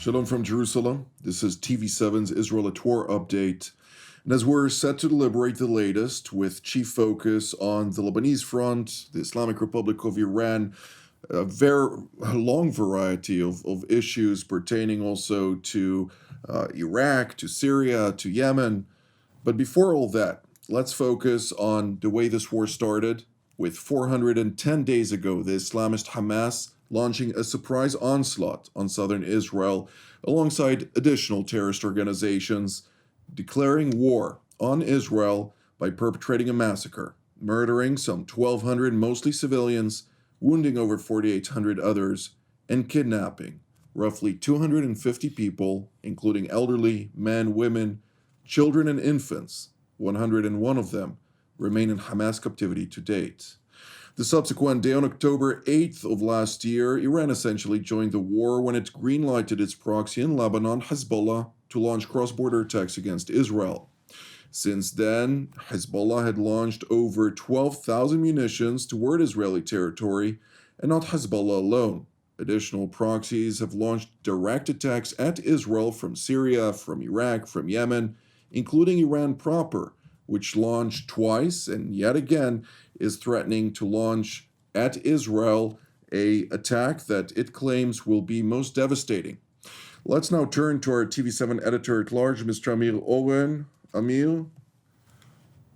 Shalom from Jerusalem. This is TV7's Israel at War update. And as we're set to deliberate the latest, with chief focus on the Lebanese front, the Islamic Republic of Iran, a very long variety of issues pertaining also to Iraq, to Syria, to Yemen. But before all that, let's focus on the way this war started, with 410 days ago, the Islamist Hamas launching a surprise onslaught on southern Israel alongside additional terrorist organizations, declaring war on Israel by perpetrating a massacre, murdering some 1,200 mostly civilians, wounding over 4,800 others, and kidnapping roughly 250 people, including elderly, men, women, children, and infants. 101 of them remain in Hamas captivity to date. The subsequent day, on October 8th of last year, Iran essentially joined the war when it green-lighted its proxy in Lebanon, Hezbollah, to launch cross-border attacks against Israel. Since then, Hezbollah had launched over 12,000 munitions toward Israeli territory, and not Hezbollah alone. Additional proxies have launched direct attacks at Israel from Syria, from Iraq, from Yemen, including Iran proper, which launched twice and yet again is threatening to launch at Israel an attack that it claims will be most devastating. Let's now turn to our TV7 editor-at-large, Mr. Amir Oren. Amir,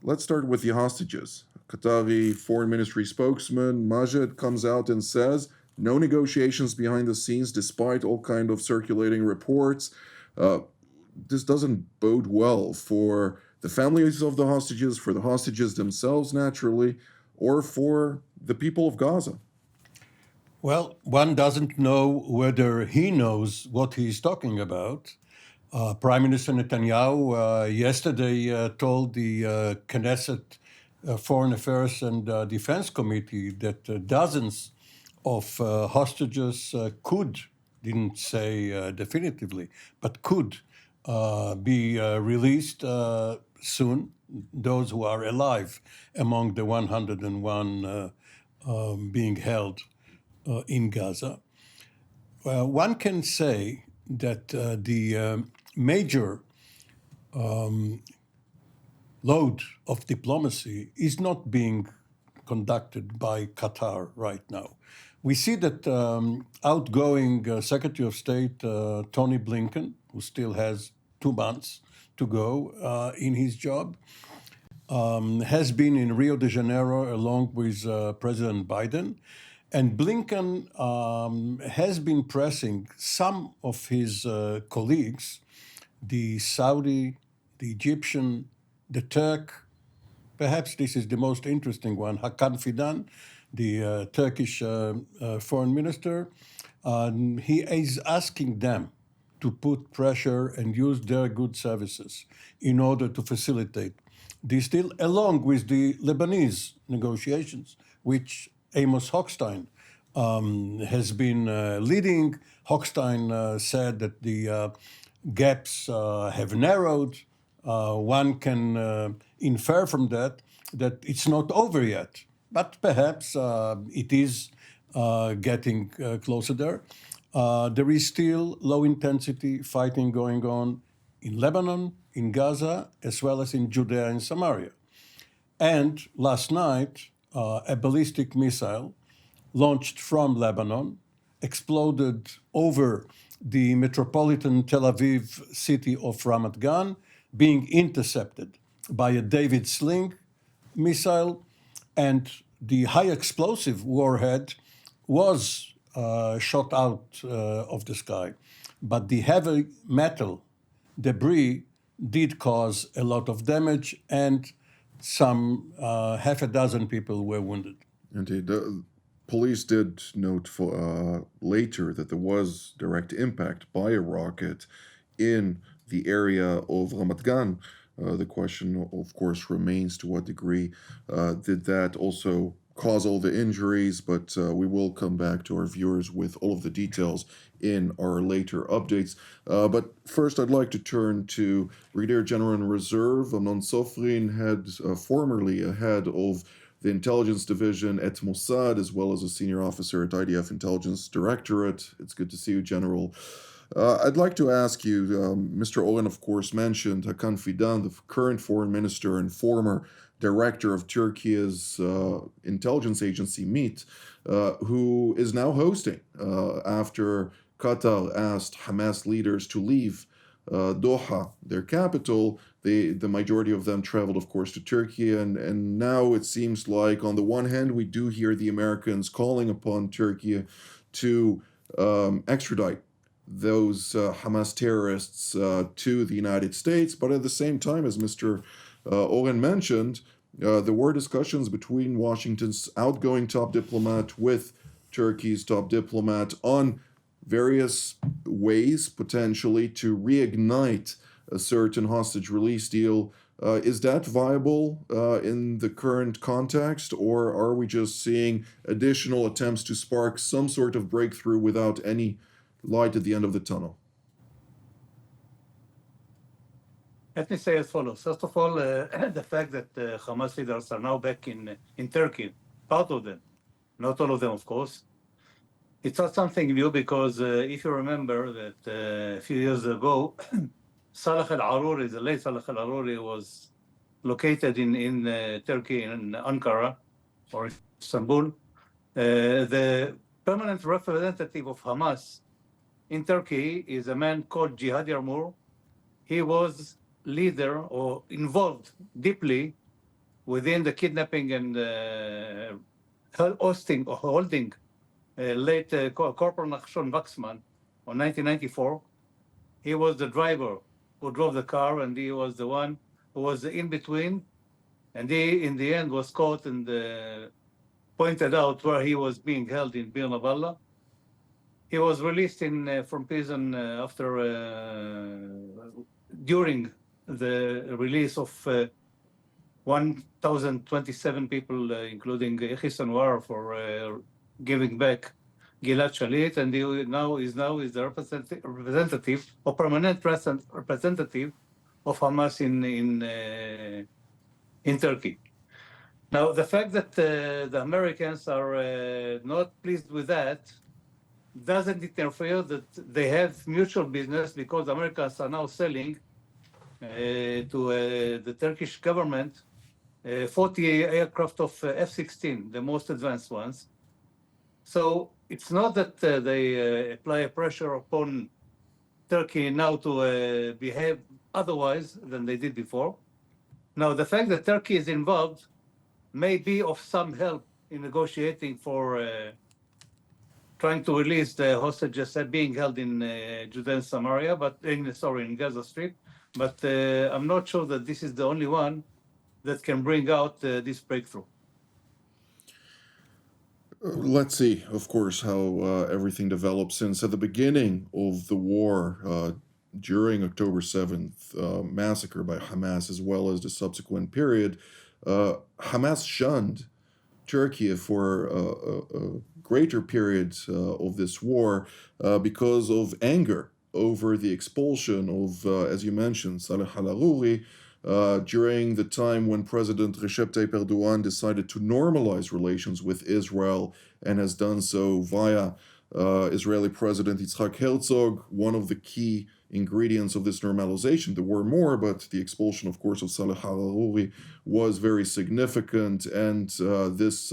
let's start with the hostages. Qatari Foreign Ministry spokesman Majed comes out and says no negotiations behind the scenes despite all kind of circulating reports. This doesn't bode well for the families of the hostages, for the hostages themselves, naturally, or for the people of Gaza. Well, one doesn't know whether he knows what he's talking about. Prime Minister Netanyahu yesterday told the Knesset Foreign Affairs and Defense Committee that dozens of hostages didn't say definitively, but could be released soon, those who are alive among the 101 being held in Gaza. One can say that the major load of diplomacy is not being conducted by Qatar right now. We see that outgoing Secretary of State Tony Blinken, who still has 2 months to go in his job, has been in Rio de Janeiro along with President Biden. And Blinken has been pressing some of his colleagues, the Saudi, the Egyptian, the Turk. Perhaps this is the most interesting one, Hakan Fidan, the Turkish foreign minister. He is asking them to put pressure and use their good services in order to facilitate this deal, along with the Lebanese negotiations, which Amos Hochstein has been leading. Hochstein said that the gaps have narrowed. One can infer from that it's not over yet, but perhaps it is getting closer there. There is still low-intensity fighting going on in Lebanon, in Gaza, as well as in Judea and Samaria. And last night, a ballistic missile launched from Lebanon exploded over the metropolitan Tel Aviv city of Ramat Gan, being intercepted by a David Sling missile, and the high explosive warhead was shot out of the sky. But the heavy metal debris did cause a lot of damage, and some half a dozen people were wounded. Indeed. Police did note later that there was direct impact by a rocket in the area of Ramat Gan. The question, of course, remains to what degree did that also cause all the injuries, but we will come back to our viewers with all of the details in our later updates. But first, I'd like to turn to Brigadier General in Reserve Amnon Sofrin, formerly a head of the intelligence division at Mossad, as well as a senior officer at IDF Intelligence Directorate. It's good to see you, General. I'd like to ask you, Mr. Owen, of course, mentioned Hakan Fidan, the current foreign minister and former director of Turkey's intelligence agency, MIT, who is now hosting after Qatar asked Hamas leaders to leave Doha, their capital. The majority of them traveled, of course, to Turkey. And now it seems like, on the one hand, we do hear the Americans calling upon Turkey to extradite those Hamas terrorists to the United States. But at the same time, as Mr. Oren mentioned, there were discussions between Washington's outgoing top diplomat with Turkey's top diplomat on various ways potentially to reignite a certain hostage release deal. Is that viable in the current context, or are we just seeing additional attempts to spark some sort of breakthrough without any light at the end of the tunnel? Let me say as follows. First of all, the fact that Hamas leaders are now back in Turkey, part of them, not all of them, of course, it's not something new because if you remember that a few years ago, Salah al-Aruri, the late Salah al-Aruri, was located in Turkey, in Ankara or Istanbul. The permanent representative of Hamas in Turkey is a man called Jihad Yarmour. He was leader or involved deeply within the kidnapping and holding late Corporal Nachshon Waxman on 1994. He was the driver who drove the car, and he was the one who was in between. And he, in the end, was caught and pointed out where he was being held in Bir Navallah. He was released from prison during the release of 1,027 people, including Yahya Sinwar, for giving back Gilad Shalit, and he now is the representative or permanent representative of Hamas in Turkey. Now, the fact that the Americans are not pleased with that doesn't interfere that they have mutual business, because Americans are now selling to the Turkish government 40 aircraft of F-16, the most advanced ones. So it's not that they apply a pressure upon Turkey now to behave otherwise than they did before. Now, the fact that Turkey is involved may be of some help in negotiating for trying to release the hostages being held in Judea and Samaria, in Gaza Strip. But I'm not sure that this is the only one that can bring out this breakthrough. Let's see, of course, how everything develops, since at the beginning of the war, during October 7th massacre by Hamas, as well as the subsequent period, Hamas shunned Turkey for a greater period of this war because of anger over the expulsion of, as you mentioned, Saleh al-Aruri, during the time when President Recep Tayyip Erdogan decided to normalize relations with Israel, and has done so via Israeli President Yitzhak Herzog. One of the key ingredients of this normalization, there were more, but the expulsion, of course, of Saleh al-Aruri was very significant, and this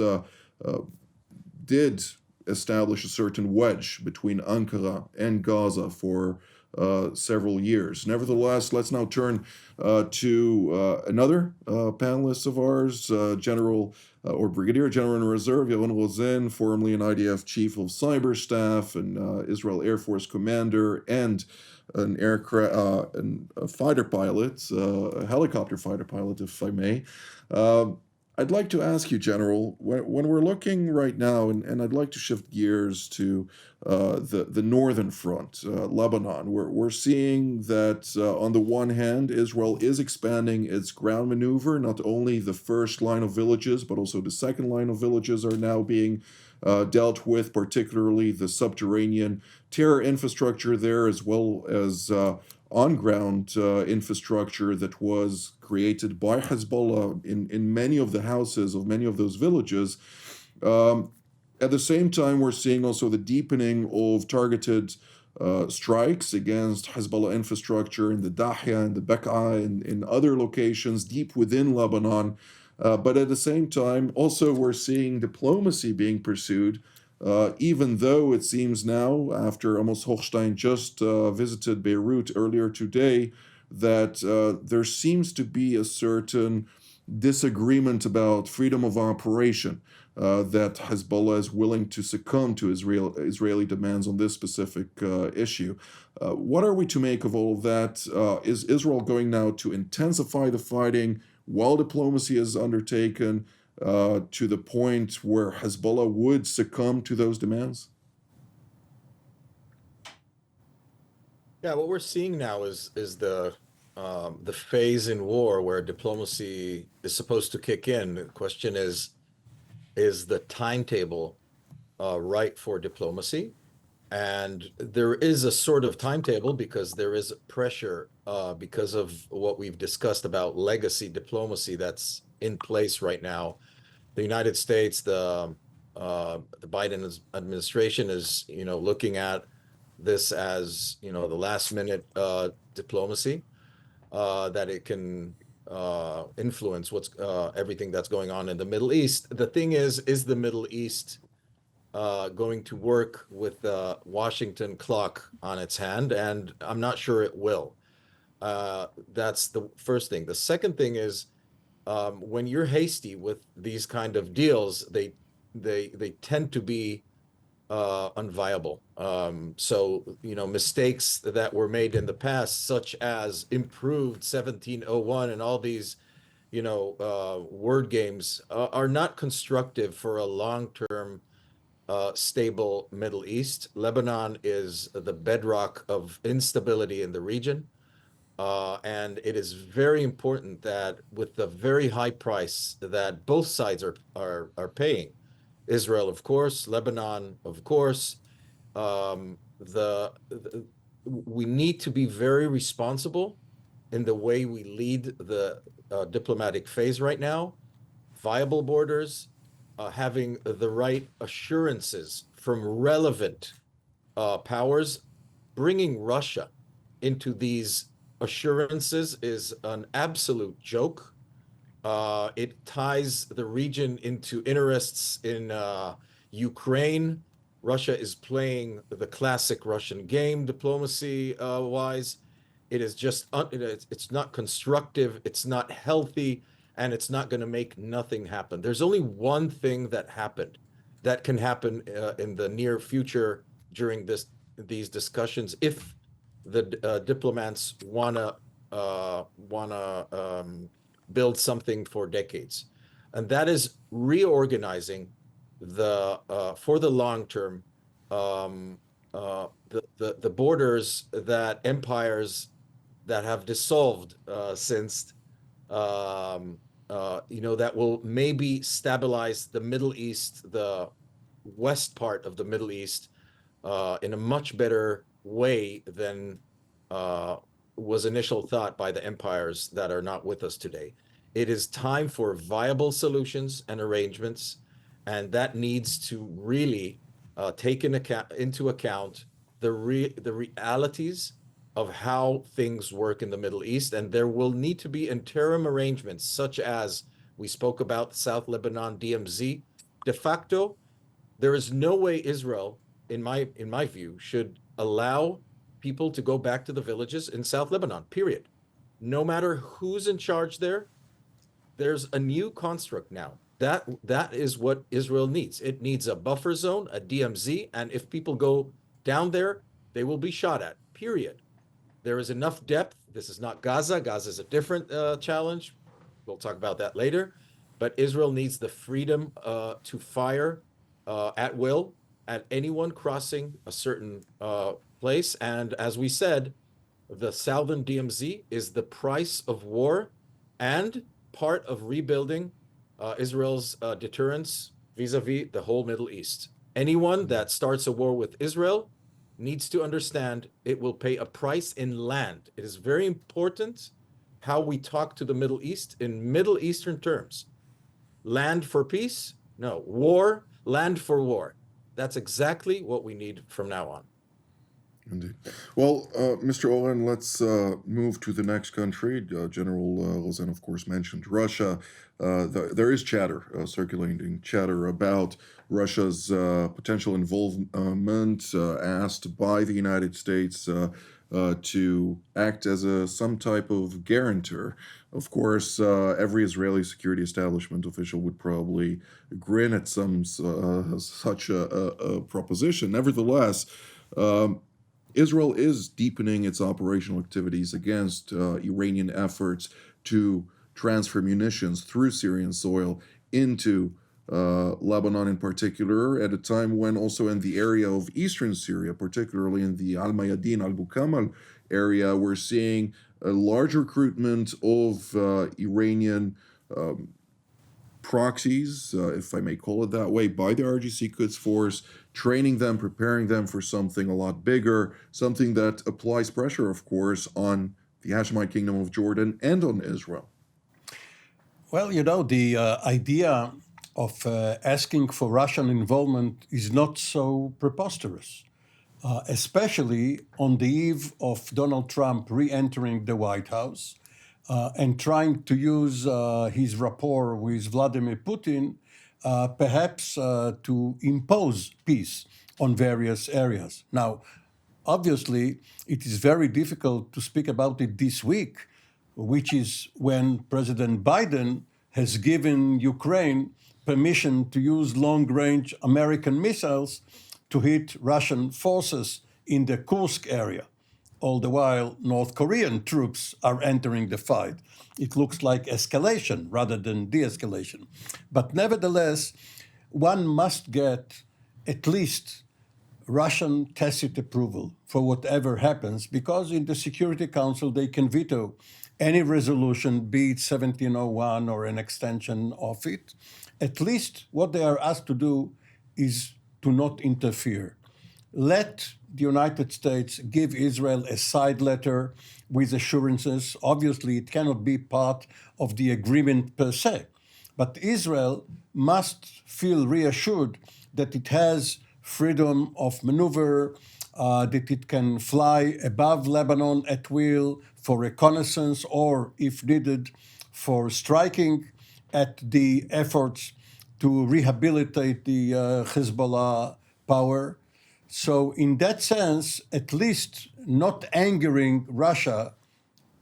did establish a certain wedge between Ankara and Gaza for several years. Nevertheless, let's now turn to another panelist of ours, General or Brigadier General in Reserve, Yaron Rosen, formerly an IDF Chief of Cyber Staff and Israel Air Force Commander, and an aircraft, a fighter pilot, a helicopter fighter pilot, if I may. I'd like to ask you, General, when we're looking right now, and I'd like to shift gears to the northern front, Lebanon, we're seeing that on the one hand, Israel is expanding its ground maneuver. Not only the first line of villages, but also the second line of villages are now being dealt with, particularly the subterranean terror infrastructure there, as well as on-ground infrastructure that was created by Hezbollah in many of the houses of many of those villages. At the same time, we're seeing also the deepening of targeted strikes against Hezbollah infrastructure in the Dahya and the Bekaa and in other locations deep within Lebanon. But at the same time, also we're seeing diplomacy being pursued, even though it seems now, after Amos Hochstein just visited Beirut earlier today, that there seems to be a certain disagreement about freedom of operation, that Hezbollah is willing to succumb to Israeli demands on this specific issue. What are we to make of all of that? Is Israel going now to intensify the fighting while diplomacy is undertaken to the point where Hezbollah would succumb to those demands? Yeah, what we're seeing now is the phase in war where diplomacy is supposed to kick in. The question is the timetable right for diplomacy? And there is a sort of timetable because there is pressure because of what we've discussed about legacy diplomacy that's in place right now. The United States, the Biden administration is, looking at this as, the last minute diplomacy that it can influence what's everything that's going on in the Middle East. The thing is the Middle East going to work with the Washington clock on its hand? And I'm not sure it will. That's the first thing. The second thing is when you're hasty with these kind of deals, they tend to be unviable. So, mistakes that were made in the past, such as improved 1701 and all these, word games are not constructive for a long-term stable Middle East. Lebanon is the bedrock of instability in the region. And it is very important that with the very high price that both sides are paying, Israel, of course, Lebanon, of course, we need to be very responsible in the way we lead the diplomatic phase right now. Viable borders, having the right assurances from relevant powers. Bringing Russia into these assurances is an absolute joke. It ties the region into interests in Ukraine. Russia is playing the classic Russian game diplomacy wise. It is just, it's not constructive, it's not healthy, and it's not going to make nothing happen. There's only one thing that can happen in the near future during these discussions, if the diplomats wanna build something for decades, and that is reorganizing for the long term the borders that empires that have dissolved since that will maybe stabilize the Middle East, the west part of the Middle East, in a much better way than was initial thought by the empires that are not with us today. It is time for viable solutions and arrangements, and that needs to really take into account the realities of how things work in the Middle East. And there will need to be interim arrangements, such as we spoke about South Lebanon, DMZ. De facto, there is no way Israel, in my view, should allow people to go back to the villages in South Lebanon, period. No matter who's in charge there, there's a new construct now. That is what Israel needs. It needs a buffer zone, a DMZ, and if people go down there, they will be shot at, period. There is enough depth. This is not Gaza. Gaza is a different challenge. We'll talk about that later. But Israel needs the freedom to fire at will at anyone crossing a certain place. And as we said, the southern DMZ is the price of war and part of rebuilding Israel's deterrence vis-a-vis the whole Middle East. Anyone that starts a war with Israel needs to understand it will pay a price in land. It is very important how we talk to the Middle East in Middle Eastern terms. Land for peace? No. War, land for war. That's exactly what we need from now on. Indeed. Well, Mr. Oren, let's move to the next country. General Rosen, of course, mentioned Russia. There is chatter, circulating chatter about Russia's potential involvement, asked by the United States to act as some type of guarantor. Of course, every Israeli security establishment official would probably grin at such a proposition. Nevertheless, Israel is deepening its operational activities against Iranian efforts to transfer munitions through Syrian soil into Lebanon in particular, at a time when also in the area of eastern Syria, particularly in the Al Mayadin, Al Bukamal area, we're seeing a large recruitment of Iranian proxies, if I may call it that way, by the RGC Quds Force, training them, preparing them for something a lot bigger, something that applies pressure, of course, on the Hashemite Kingdom of Jordan and on Israel. Well, the idea of asking for Russian involvement is not so preposterous, especially on the eve of Donald Trump re-entering the White House and trying to use his rapport with Vladimir Putin, perhaps to impose peace on various areas. Now, obviously, it is very difficult to speak about it this week, which is when President Biden has given Ukraine permission to use long-range American missiles to hit Russian forces in the Kursk area. All the while, North Korean troops are entering the fight. It looks like escalation rather than de-escalation. But nevertheless, one must get at least Russian tacit approval for whatever happens, because in the Security Council they can veto any resolution, be it 1701 or an extension of it. At least what they are asked to do is to not interfere. Let the United States give Israel a side letter with assurances. Obviously, it cannot be part of the agreement per se, but Israel must feel reassured that it has freedom of maneuver, that it can fly above Lebanon at will for reconnaissance or, if needed, for striking at the efforts to rehabilitate the Hezbollah power. So in that sense, at least not angering Russia,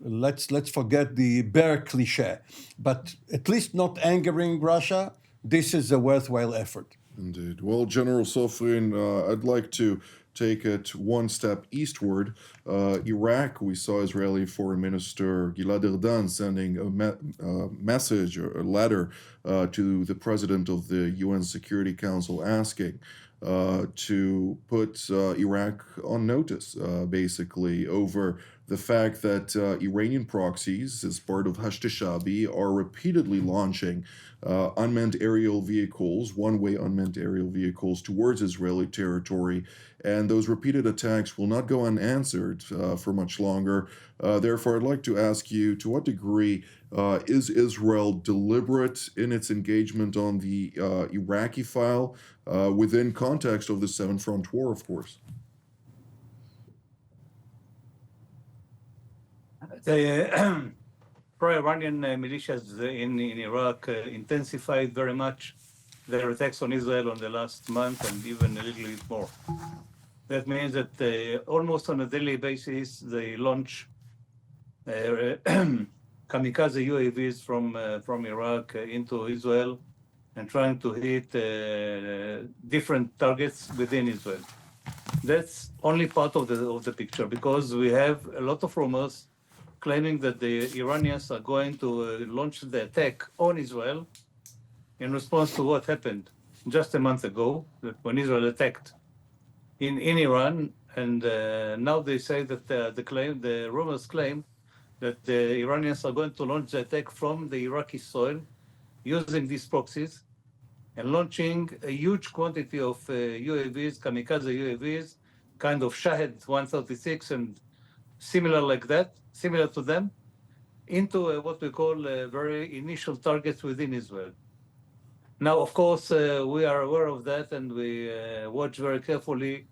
let's forget the bear cliche, but at least not angering Russia, this is a worthwhile effort. Indeed. Well, General Sofrin, I'd like to take it one step eastward. Iraq, we saw Israeli Foreign Minister Gilad Erdan sending a message or a letter to the president of the UN Security Council asking to put Iraq on notice, basically, over the fact that Iranian proxies, as part of Hashtashabi, are repeatedly launching unmanned aerial vehicles, one-way unmanned aerial vehicles towards Israeli territory, and those repeated attacks will not go unanswered for much longer. Therefore, I'd like to ask you, to what degree is Israel deliberate in its engagement on the Iraqi file within context of the Seven Front War, of course? The pro-Iranian militias in Iraq intensified very much their attacks on Israel on the last month and even a little bit more. That means that almost on a daily basis, they launch kamikaze UAVs from Iraq into Israel and trying to hit different targets within Israel. That's only part of the picture, because we have a lot of rumors claiming that the Iranians are going to launch the attack on Israel in response to what happened just a month ago, when Israel attacked in Iran. And now they say that the rumors claim that the Iranians are going to launch the attack from the Iraqi soil using these proxies and launching a huge quantity of UAVs, kamikaze UAVs, kind of Shahed 136 and similar to them, into what we call very initial targets within Israel. Now, of course, we are aware of that, and we watch very carefully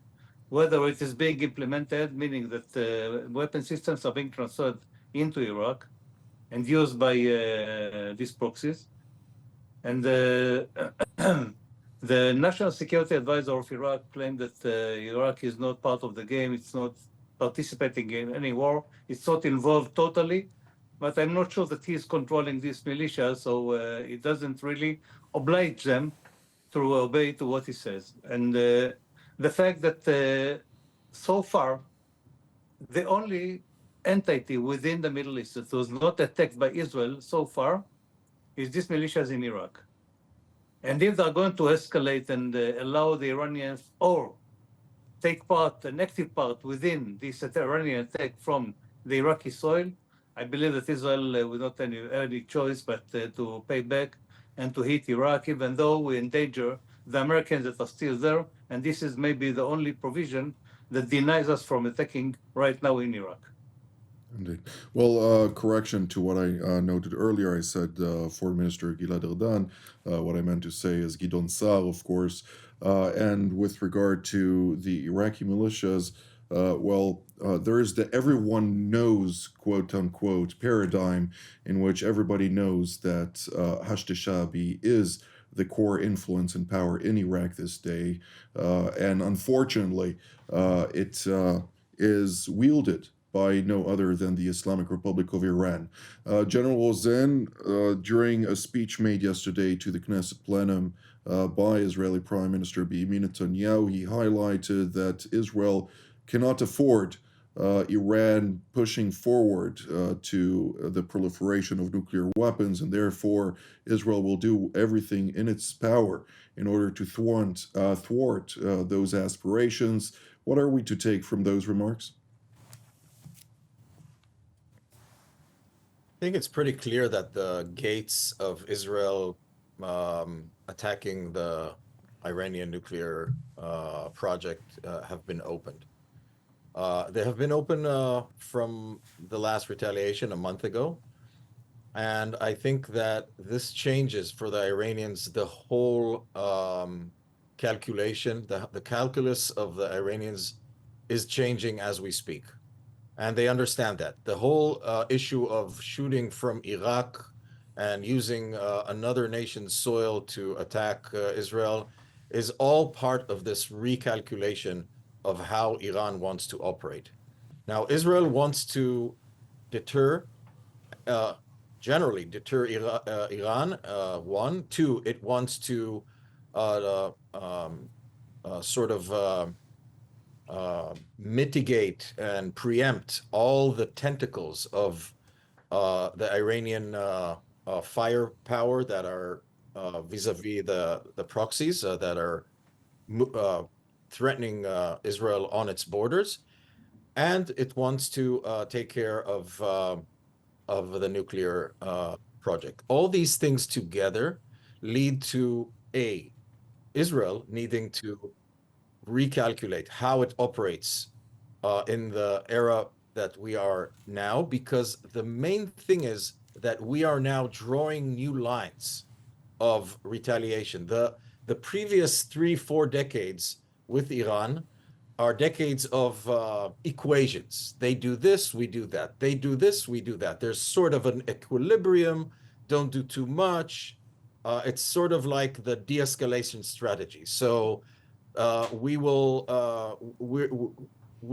whether it is being implemented, meaning that weapon systems are being transferred into Iraq and used by these proxies. And the National Security Advisor of Iraq claimed that Iraq is not part of the game. It's not participating in any war. It's not involved totally. But I'm not sure that he's controlling these militias, so it doesn't really oblige them to obey to what he says. And the fact that so far, the only entity within the Middle East that was not attacked by Israel so far is these militias in Iraq. And if they're going to escalate and allow the Iranians or take part, an active part within this Iranian attack from the Iraqi soil, I believe that Israel will not any choice but to pay back and to hit Iraq, even though we endanger the Americans that are still there. And this is maybe the only provision that denies us from attacking right now in Iraq. Indeed. Well, correction to what I noted earlier. I said Foreign Minister Gilad Erdan. What I meant to say is Gidon Sa'ar, of course. And with regard to the Iraqi militias, there is the everyone knows, quote unquote, paradigm in which everybody knows that Hashd Sha'bi is the core influence and power in Iraq this day. And unfortunately, it is wielded by no other than the Islamic Republic of Iran. General Ozen, during a speech made yesterday to the Knesset plenum by Israeli Prime Minister Benjamin Netanyahu, he highlighted that Israel cannot afford Iran pushing forward to the proliferation of nuclear weapons, and therefore Israel will do everything in its power in order to thwart those aspirations. What are we to take from those remarks? I think it's pretty clear that the gates of Israel attacking the Iranian nuclear project have been opened. They have been opened from the last retaliation a month ago. And I think that this changes for the Iranians the whole calculation, the calculus of the Iranians is changing as we speak. And they understand that. The whole issue of shooting from Iraq and using another nation's soil to attack Israel is all part of this recalculation of how Iran wants to operate. Now, Israel wants to generally deter Iran, one. Two, it wants to mitigate and preempt all the tentacles of the Iranian firepower that are vis-a-vis the proxies that are threatening Israel on its borders, and it wants to take care of the nuclear project. All these things together lead to Israel needing to recalculate how it operates in the era that we are now, because the main thing is that we are now drawing new lines of retaliation. The previous 3-4 decades with Iran are decades of equations. They do this, we do that. They do this, we do that. There's sort of an equilibrium, don't do too much. It's sort of like the de-escalation strategy. So we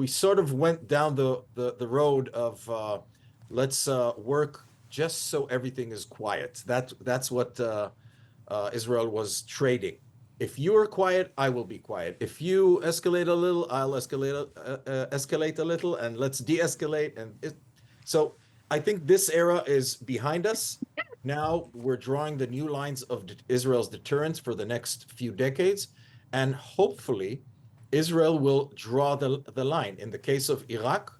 sort of went down the road of let's work just so everything is quiet. That's what Israel was trading. If you are quiet, I will be quiet. If you escalate a little, I'll escalate a little, and let's de-escalate. So I think this era is behind us. Now we're drawing the new lines of Israel's deterrence for the next few decades. And hopefully, Israel will draw the line. In the case of Iraq,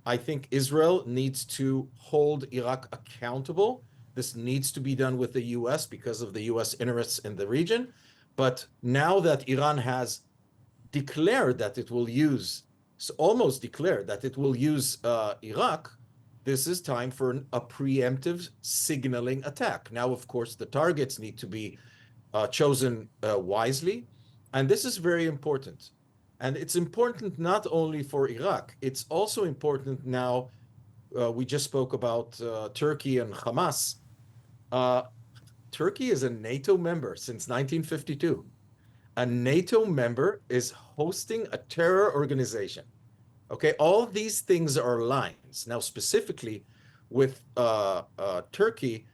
I think Israel needs to hold Iraq accountable. This needs to be done with the US because of the US interests in the region. But now that Iran has declared that it will use, almost declared that it will use Iraq, this is time for a preemptive signaling attack. Now, of course, the targets need to be chosen wisely. And this is very important. And it's important not only for Iraq, it's also important now. We just spoke about Turkey and Hamas. Turkey is a NATO member since 1952. A NATO member is hosting a terror organization. Okay, all of these things are lines. Now, specifically with Turkey,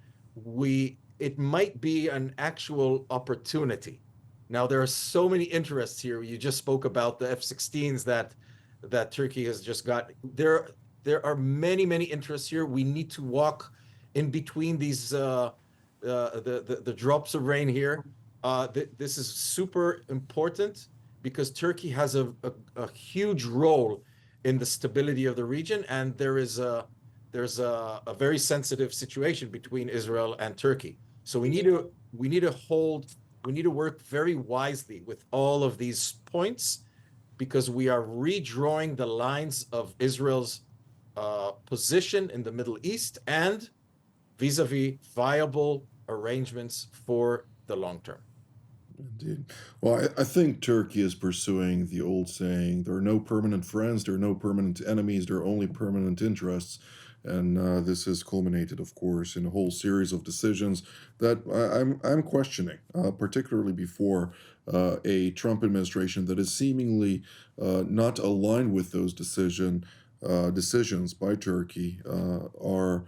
it might be an actual opportunity. Now, there are so many interests here. You just spoke about the F-16s that Turkey has just got. There are many, many interests here. We need to walk in between these the drops of rain here. This is super important because Turkey has a huge role in the stability of the region, and there's a very sensitive situation between Israel and Turkey. So we need to work very wisely with all of these points, because we are redrawing the lines of Israel's position in the Middle East and vis-a-vis viable arrangements for the long term. Indeed. Well, I think Turkey is pursuing the old saying, there are no permanent friends, there are no permanent enemies, there are only permanent interests. And this has culminated, of course, in a whole series of decisions that I'm questioning, particularly before a Trump administration that is seemingly not aligned with those decisions by Turkey are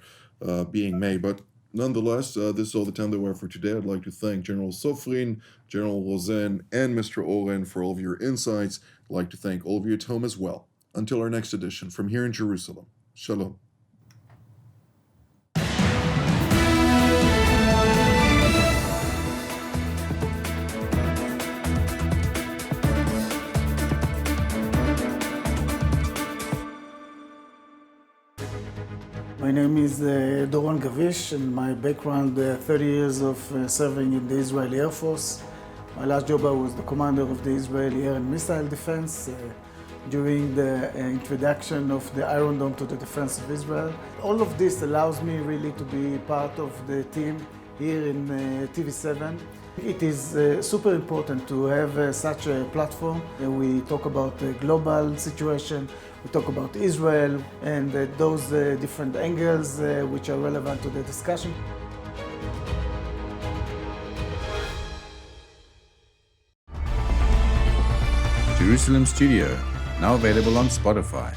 being made. But nonetheless, this is all the time that we have for today. I'd like to thank General Sofrin, General Rosen, and Mr. Oren for all of your insights. I'd like to thank all of you at home as well. Until our next edition, from here in Jerusalem, Shalom. My name is Doron Gavish, and my background, 30 years of serving in the Israeli Air Force. My last job, I was the commander of the Israeli Air and Missile Defense during the introduction of the Iron Dome to the defense of Israel. All of this allows me really to be part of the team here in TV7. It is super important to have such a platform. We talk about the global situation, we talk about Israel and those different angles which are relevant to the discussion. Jerusalem Studio, now available on Spotify.